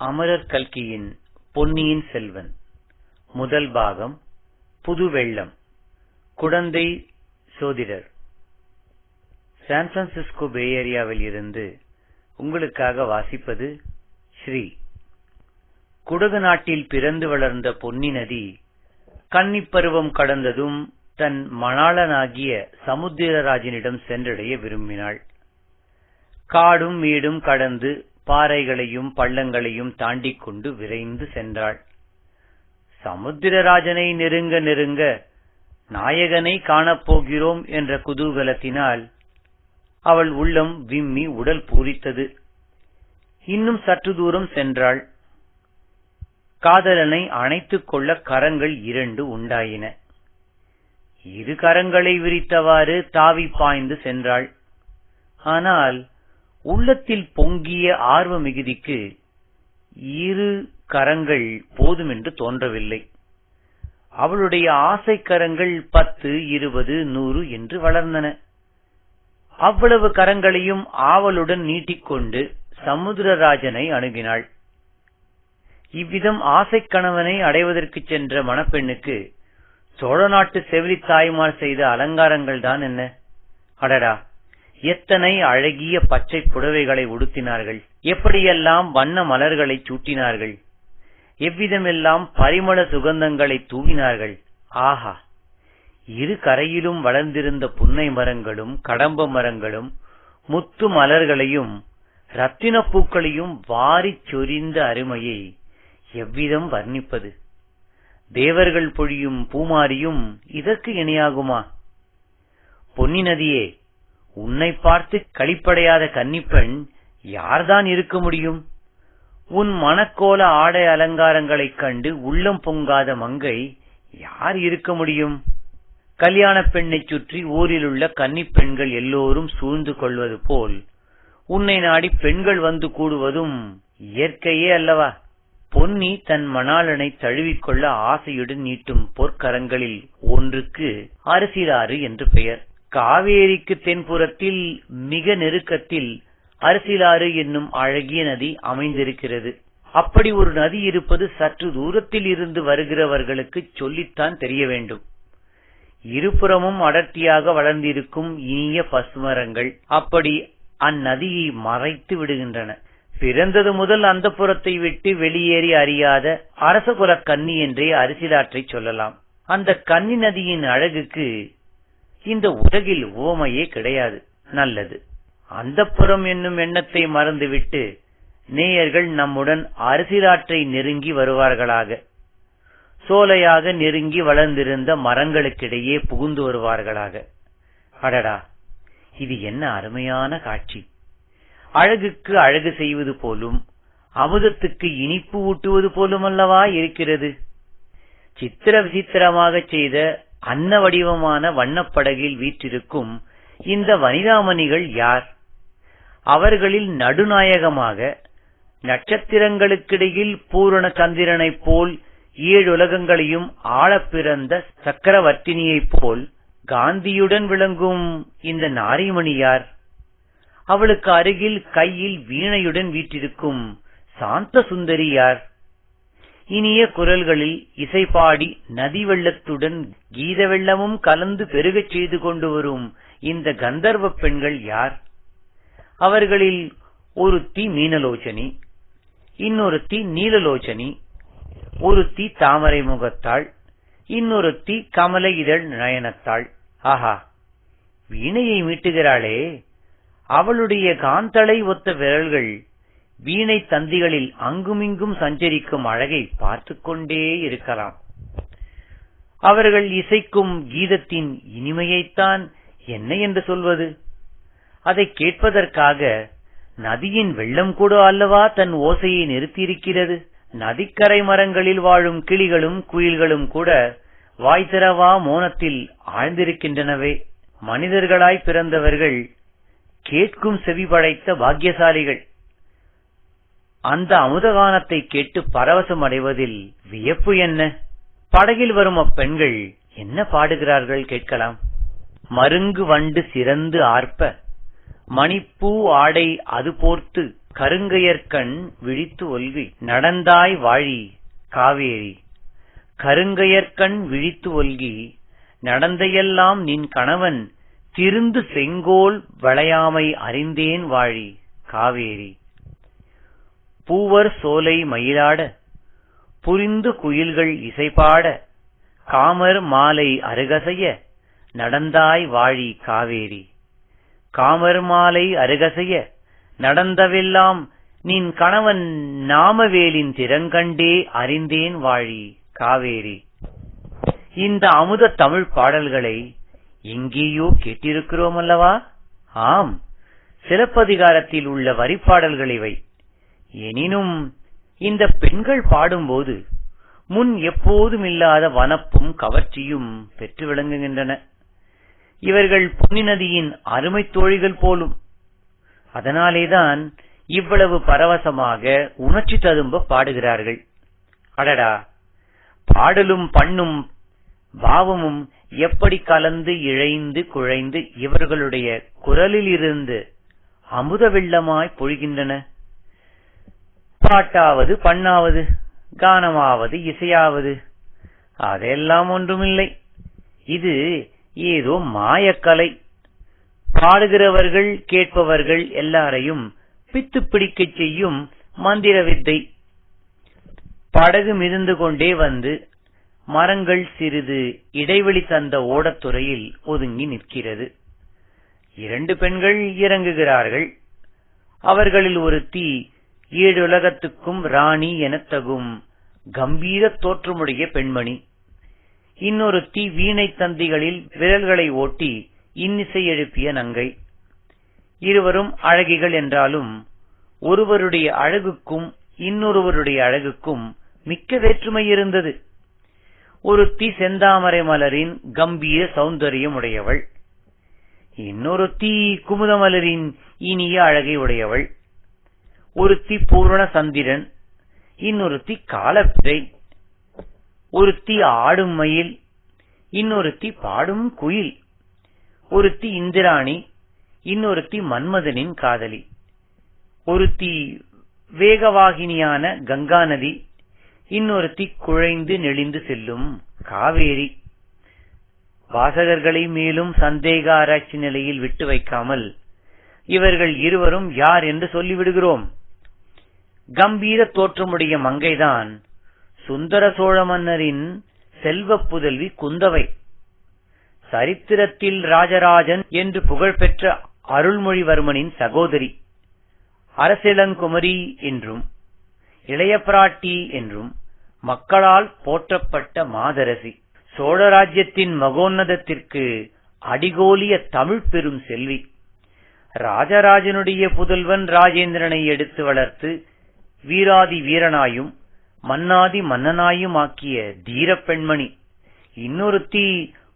அமரர் கல்கியின் பொன்னியின் செல்வன் முதல் பாகம் புதுவெள்ளம். குடந்தை சோதிடர். சான் பிரான்சிஸ்கோ பே ஏரியாவில் இருந்து உங்களுக்காக வாசிப்பது ஸ்ரீ. குடகு நாட்டில் பிறந்து வளர்ந்த பொன்னி நதி கன்னிப்பருவம் கடந்ததும் தன் மணாளனாகிய சமுத்திரராஜனிடம் சென்றடைய விரும்பினாள். காடும் வீடும் கடந்து பாறைகளையும் பள்ளங்களையும் தாண்டிக் கொண்டு விரைந்து சென்றாள். சமுத்திரராஜனை நெருங்க நெருங்க நாயகனை காணப்போகிறோம் என்ற குதூகலத்தினால் அவள் உள்ளம் விம்மி உடல் பூரித்தது. இன்னும் சற்று தூரம் சென்றாள். காதலனை அணைத்துக் கொள்ள கரங்கள் இரண்டு உண்டாயின. இரு கரங்களை விரித்தவாறு தாவி பாய்ந்து சென்றாள். ஆனால் உள்ளத்தில் பொங்கிய ஆர்வ மிகுதிக்கு இரு கரங்கள் போதுமென்று தோன்றவில்லை. அவளுடைய ஆசை கரங்கள் 10, 20, 100 என்று வளர்ந்தன. அவ்வளவு கரங்களையும் ஆவலுடன் நீட்டிக்கொண்டு சமுத்திரராஜனை அணுகினாள். இவ்விதம் ஆசை கணவனை அடைவதற்கு சென்ற மணப்பெண்ணுக்கு சோழ நாட்டு செவிலி தாய்மார் செய்த அலங்காரங்கள் தான் என்ன! அடடா, எத்தனை அழகிய பச்சை புடவைகளை உடுத்தினார்கள்! எப்படியெல்லாம் வண்ண மலர்களை சூட்டினார்கள்! எவ்விதமெல்லாம் பரிமள சுகந்தங்களை தூவினார்கள்! ஆஹா! இரு கரையிலும் வளர்ந்திருந்த புன்னை மரங்களும் கடம்ப மரங்களும் முத்து மலர்களையும் ரத்தின பூக்களையும் வாரிச் சொரிந்த அருமையை எவ்விதம் வர்ணிப்பது! தேவர்கள் பொழியும் பூமாரியும் இதற்கு இணையாகுமா? பொன்னி நதியே, உன்னை பார்த்து களிப்படையாத கன்னிப்பெண் யார்தான் இருக்க முடியும்? உன் மணக்கோல ஆடை அலங்காரங்களைக் கண்டு உள்ளம் பொங்காத மங்கை யார் இருக்க முடியும்? கல்யாண பெண்ணைச் சுற்றி ஊரிலுள்ள கன்னிப்பெண்கள் எல்லோரும் சூழ்ந்து கொள்வது போல் உன்னை நாடி பெண்கள் வந்து கூடுவதும் இயற்கையே அல்லவா? பொன்னி தன் மணாளனை தழுவிக்கொள்ள ஆசையுடன் நீட்டும் பொற்கரங்களில் ஒன்றுக்கு அரசிலாறு என்று பெயர். காவேரிக்கு தென்புறத்தில் மிக நெருக்கத்தில் அரசிலாறு என்னும் அழகிய நதி அமைந்திருக்கிறது. அப்படி ஒரு நதி இருப்பது சற்று தூரத்தில் இருந்து வருகிறவர்களுக்கு சொல்லித்தான் தெரிய வேண்டும். இருபுறமும் அடர்த்தியாக வளர்ந்திருக்கும் இனிய பசுமரங்கள் அப்படி அந்நதியை மறைத்து விடுகின்றன. பிறந்தது முதல் அந்த புறத்தை விட்டு வெளியேறி அறியாத அரசகுல கன்னி என்றே அரசிலாற்றை சொல்லலாம். அந்த கன்னி நதியின் அழகுக்கு இந்த உலகில் உவமையே கிடையாது. நல்லது, அந்தப்புறம் என்னும் எண்ணத்தை மறந்துவிட்டு நேயர்கள் நம்முடன் அரசிலாற்றை நெருங்கி வருவார்களாக. சோலையாக நெருங்கி வளர்ந்திருந்த மரங்களுக்கிடையே புகுந்து வருவார்களாக. அடடா, இது என்ன அருமையான காட்சி! அழகுக்கு அழகு செய்வது போலும் அமுதத்துக்கு இனிப்பு ஊட்டுவது போலும் அல்லவா இருக்கிறது. சித்திர விசித்திரமாக செய்த அன்ன வடிவமான வண்ணப்படகில் வீற்றிருக்கும் இந்த வனிதாமணிகள் யார்? அவர்களில் நடுநாயகமாக நட்சத்திரங்களுக்கிடையில் பூரண சந்திரனைப் போல் 7 உலகங்களையும் ஆளப் பிறந்த சக்கரவர்த்தினியைப் போல் காந்தியுடன் விளங்கும் இந்த நாரிமணி யார்? அவளுக்கு அருகில் கையில் வீணையுடன் வீற்றிருக்கும் சாந்த சுந்தரி யார்? இனிய குரல்களில் இசைப்பாடி நதி வெள்ளத்துடன் கீத வெள்ளமும் கலந்து பெருகச் செய்து கொண்டு வரும் இந்த கந்தர்வ பெண்கள் யார்? அவர்களில் ஒருத்தி மீனலோச்சனி, இன்னொருத்தி நீலலோச்சனி, ஒருத்தி தாமரை முகத்தாள், இன்னொருத்தி கமல இதழ் நயனத்தாள். ஆஹா, வீணையை மீட்டுகிறாளே, அவளுடைய காந்தளை ஒத்த விரல்கள் வீணை தந்திகளில் அங்குமிங்கும் சஞ்சரிக்கும் அழகை பார்த்து கொண்டே இருக்கலாம். அவர்கள் இசைக்கும் கீதத்தின் இனிமையைத்தான் என்ன என்று சொல்வது? அதை கேட்பதற்காக நதியின் வெள்ளம் கூட அல்லவா தன் ஓசையை நிறுத்தியிருக்கிறது. நதிக்கரை மரங்களில் வாழும் கிளிகளும் குயில்களும் கூட வாய் திறவா மோனத்தில் ஆழ்ந்திருக்கின்றனவே. மனிதர்களாய் பிறந்தவர்கள் கேட்கும் செவி படைத்த பாக்கியசாலிகள். அந்த அமுதகானத்தை கேட்டு பரவசம் அடைவதில் வியப்பு என்ன? படகில் வரும் அப்பெண்கள் என்ன பாடுகிறார்கள் கேட்கலாம். மருங்கு வண்டு சிறந்து ஆர்ப்ப மணிப்பூ ஆடை அது போர்த்து கருங்கையர்கண் விழித்து ஒல்கி நடந்தாய் வாழி காவேரி. கருங்கையர்கண் விழித்து ஒல்கி நடந்தையெல்லாம் நின் கணவன் திருந்து செங்கோல் வளையாமை அறிந்தேன் வாழி காவேரி. பூவர் சோலை மயிலாட புரிந்து குயில்கள் இசைபாட காமர் மாலை அருகசைய நடந்தாய் வாழி காவேரி. காமர் மாலை அருகசைய நடந்தவெல்லாம் நின் கணவன் நாமவேலின் திறங்கண்டே அறிந்தேன் வாழி காவேரி. இந்த அமுத தமிழ் பாடல்களை எங்கேயோ கேட்டிருக்கிறோம் அல்லவா? ஆம், சிலப்பதிகாரத்தில் உள்ள வரிப்பாடல்கள் இவை. எனினும் இந்த பெண்கள் பாடும்போது முன் எப்போதும் இல்லாத வனப்பும் கவர்ச்சியும் பெற்று விளங்குகின்றன. இவர்கள் பொன்னி நதியின் அருமை தோழிகள் போலும். அதனாலேதான் இவ்வளவு பரவசமாக உணர்ச்சி ததும்ப பாடுகிறார்கள். அடடா, பாடலும் பண்ணும் பாவமும் எப்படி கலந்து இழைந்து குழைந்து இவர்களுடைய குரலில் இருந்து அமுத வெள்ளமாய் பொழிகின்றன. பாட்டாவது பண்ணாவது கானமாவது இசையாவது அதெல்லாம் ஒன்றுமில்லை. இது ஏதோ மாயக்கலை. பாடுகிறவர்கள் கேட்பவர்கள் எல்லாரையும் பித்து பிடிக்கச் செய்யும் மந்திர வித்தை. படகு மிதந்து கொண்டே வந்து மரங்கள் சிறிது இடைவெளி தந்த ஓடத்துறையில் ஒதுங்கி நிற்கிறது. 2 பெண்கள் இறங்குகிறார்கள். அவர்களில் ஒருத்தி 7 உலகத்துக்கும் ராணி எனத்தகும் கம்பீர தோற்றமுடைய பெண்மணி. இன்னொருத்தி வீணை தந்திகளில் விரல்களை ஓட்டி இன்னிசை எழுப்பிய நங்கை. இருவரும் அழகிகள் என்றாலும் ஒருவருடைய அழகுக்கும் இன்னொருவருடைய அழகுக்கும் மிக்க வேற்றுமை இருந்தது. ஒருத்தி செந்தாமரை மலரின் கம்பீர சௌந்தரியம் உடையவள். இன்னொருத்தி குமுத மலரின் இனிய அழகை உடையவள். ஒருத்தி பூரண சந்திரன், இன்னொருத்தி காலப்பிறை. ஒருத்தி ஆடும் மயில், இன்னொருத்தி பாடும் குயில். ஒருத்தி இந்திராணி, இன்னொருத்தி மன்மதனின் காதலி. ஒருத்தி வேகவாகினியான கங்கா நதி, இன்னொருத்தி குழைந்து நெளிந்து செல்லும் காவேரி. வாசகர்களை மேலும் சந்தேக ஆராய்ச்சி நிலையில் விட்டு வைக்காமல் இவர்கள் இருவரும் யார் என்று சொல்லிவிடுகிறோம். கம்பீர தோற்றமுடைய மங்கைதான் சுந்தர சோழ மன்னரின் செல்வ புதல்வி குந்தவை. சரித்திரத்தில் ராஜராஜன் என்று புகழ்பெற்ற அருள்மொழிவர்மனின் சகோதரி. அரசிளங்குமரி என்றும் இளைய பிராட்டி என்றும் மக்களால் போற்றப்பட்ட மாதரசி. சோழ ராஜ்யத்தின் மகோன்னதத்திற்கு அடிகோலிய தமிழ் பெரும் செல்வி. ராஜராஜனுடைய புதல்வன் ராஜேந்திரனை எடுத்து வளர்த்து வீராதி வீரனாயும் மன்னாதி மன்னனாயும் ஆக்கிய தீர பெண்மணி. இன்னொருத்தி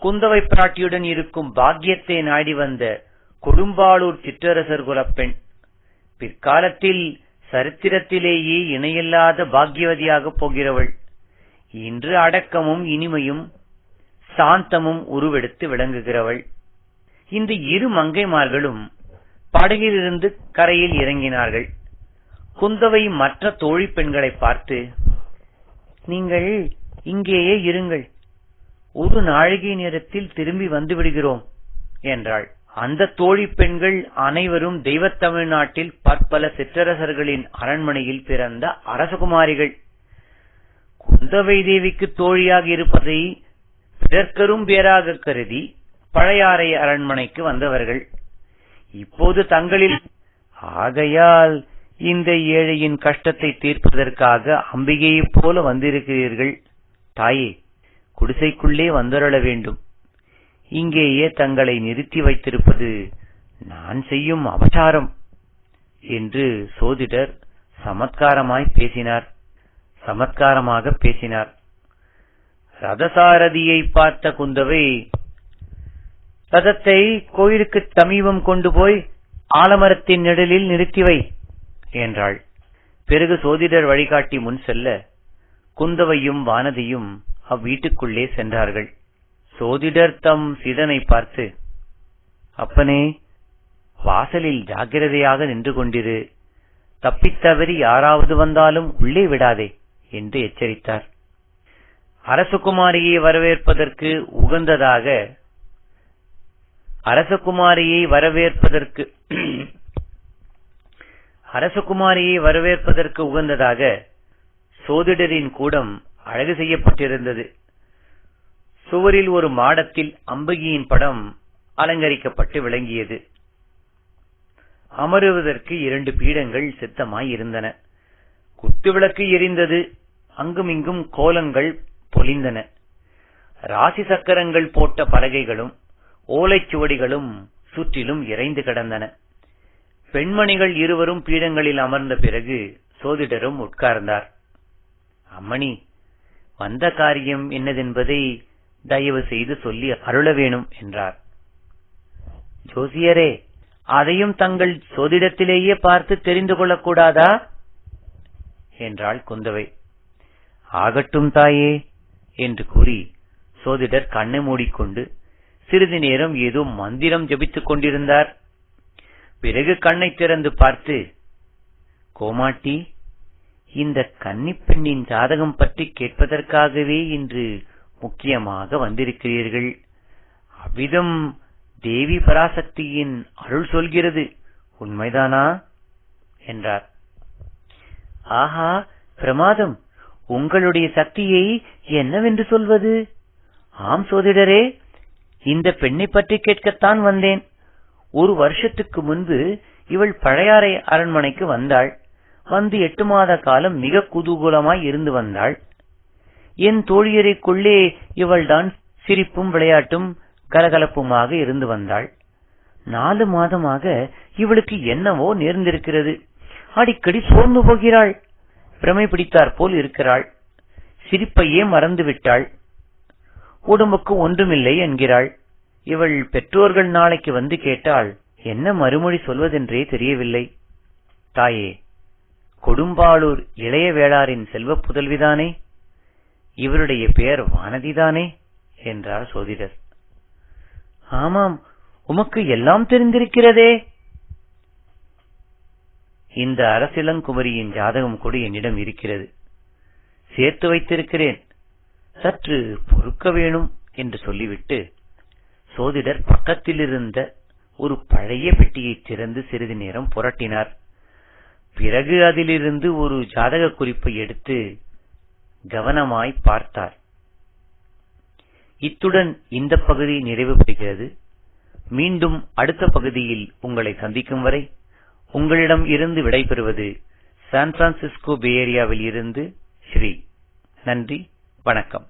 குந்தவை பிராட்டியுடன் இருக்கும் பாக்கியத்தை நாடி வந்த கொடும்பாளூர் சிற்றரசர் குலப்பெண். பிற்காலத்தில் சரித்திரத்திலேயே இணையில்லாத பாக்கியவதியாக போகிறவள். இன்று அடக்கமும் இனிமையும் சாந்தமும் உருவெடுத்து விளங்குகிறவள். இந்த 2 மங்கைமார்களும் படகிலிருந்து கரையில் இறங்கினார்கள். குந்தவை மற்ற தோழி பெண்களை பார்த்து, நீங்கள் இங்கேயே இருங்கள், ஒரு நாழிகை நேரத்தில் திரும்பி வந்து விடுகிறோம் என்றாள். அந்த தோழி பெண்கள் அனைவரும் தெய்வத் தமிழ்நாட்டில் பற்பல சிற்றரசர்களின் அரண்மனையில் பிறந்த அரசகுமாரிகள். குந்தவை தேவிக்கு தோழியாக இருப்பதை பிறர்க்கரும் பேராக கருதி பழையாறை அரண்மனைக்கு வந்தவர்கள். இப்போது தங்களில் ஆகையால் இந்த ஏழையின் கஷ்டத்தை தீர்ப்பதற்காக அம்பிகையைப் போல வந்திருக்கிறீர்கள். தாயே, குடிசைக்குள்ளே வந்தருள வேண்டும். இங்கேயே தங்களை நிறுத்தி வைத்திருப்பது நான் செய்யும் அபசாரம் என்று சோதிடர் சமத்காரமாக பேசினார். ரதசாரதியை பார்த்த குந்தவை, ரதத்தை கோயிலுக்கு சமீபம் கொண்டு போய் ஆலமரத்தின் நிழலில் நிறுத்தி வை என்றாள். பிறகு சோதிடர் வழிகாட்டி முன் செல்ல குந்தவையும் வானதியும் அவ்வீட்டுக்குள்ளே சென்றார்கள். சோதிடர் தம் சீடனை பார்த்து, அப்பனே, வாசலில் ஜாக்கிரதையாக நின்று கொண்டிரு, தப்பித்தவறி யாராவது வந்தாலும் உள்ளே விடாதே என்று எச்சரித்தார். அரசகுமாரியை வரவேற்பதற்கு உகந்ததாக சோதிடரின் கூடம் அழகு செய்யப்பட்டிருந்தது. சுவரில் ஒரு மாடத்தில் அம்பிகையின் படம் அலங்கரிக்கப்பட்டு விளங்கியது. அமருவதற்கு 2 பீடங்கள் சித்தமாய் இருந்தன. குத்துவிளக்கு எரிந்தது. அங்குமிங்கும் கோலங்கள் பொலிந்தன. ராசி சக்கரங்கள் போட்ட பலகைகளும் ஓலைச்சுவடிகளும் சுற்றிலும் இறைந்து கிடந்தன. பெண்மணிகள் இருவரும் பீடங்களில் அமர்ந்த பிறகு சோதிடரும் உட்கார்ந்தார். அம்மணி, வந்த காரியம் என்னதென்பதை தயவு செய்து சொல்லி அருள வேணும் என்றார். ஜோசியரே, அதையும் தங்கள் சோதிடத்திலேயே பார்த்து தெரிந்து கொள்ளக்கூடாதா என்றாள் குந்தவை. ஆகட்டும் தாயே என்று கூறி சோதிடர் கண்ணை மூடிக்கொண்டு சிறிது நேரம் ஏதோ மந்திரம் ஜபித்துக் கொண்டிருந்தார். பிறகு கண்ணை திறந்து பார்த்து, கோமாட்டி, இந்த கன்னிப் பெண்ணின் ஜாதகம் பற்றி கேட்பதற்காகவே இன்று முக்கியமாக வந்திருக்கிறீர்கள். அவ்விதம் தேவி பராசக்தியின் அருள் சொல்கிறது, உண்மைதானா என்றார். ஆஹா, பிரமாதம்! உங்களுடைய சக்தியை என்னவென்று சொல்வது? ஆம் சோதிடரே, இந்த பெண்ணை பற்றி கேட்கத்தான் வந்தேன். 1 வருஷத்துக்கு முன்பு இவள் பழையாறை அரண்மனைக்கு வந்தாள். வந்து 8 மாத காலம் மிக குதூகலமாய் இருந்து வந்தாள். என் தோழியரைக்குள்ளே இவள்தான் சிரிப்பும் விளையாட்டும் கலகலப்புமாக இருந்து வந்தாள். 4 மாதமாக இவளுக்கு என்னவோ நேர்ந்திருக்கிறது. அடிக்கடி சோர்ந்து போகிறாள். பிரமை பிடித்தாற் போல் இருக்கிறாள். சிரிப்பையே மறந்து விட்டாள். உடம்புக்கு ஒன்றுமில்லை என்கிறாள். இவள் பெற்றோர்கள் நாளைக்கு வந்து கேட்டால் என்ன மறுமொழி சொல்வதென்றே தெரியவில்லை. தாயே, கொடும்பாளூர் இளைய வேளாரின் செல்வ புதல்விதானே? இவருடைய பெயர் வானதிதானே என்றார் சோதிடர். ஆமாம், உமக்கு எல்லாம் தெரிந்திருக்கிறதே. இந்த அரசிலங்குமரியின் ஜாதகம் கூட என்னிடம் இருக்கிறது. சேர்த்து வைத்திருக்கிறேன். சற்று பொறுக்க வேணும் என்று சொல்லிவிட்டு சோதிடர் பக்கத்தில் இருந்த ஒரு பழைய பெட்டியை திறந்து சிறிது நேரம் புரட்டினார். பிறகு அதிலிருந்து ஒரு ஜாதக குறிப்பை எடுத்து கவனமாய் பார்த்தார். இத்துடன் இந்த பகுதி நிறைவு பெறுகிறது. மீண்டும் அடுத்த பகுதியில் உங்களை சந்திக்கும் வரை உங்களிடம் இருந்து விடைபெறுவது சான் பிரான்சிஸ்கோ பே ஏரியாவில் இருந்து ஸ்ரீ. நன்றி, வணக்கம்.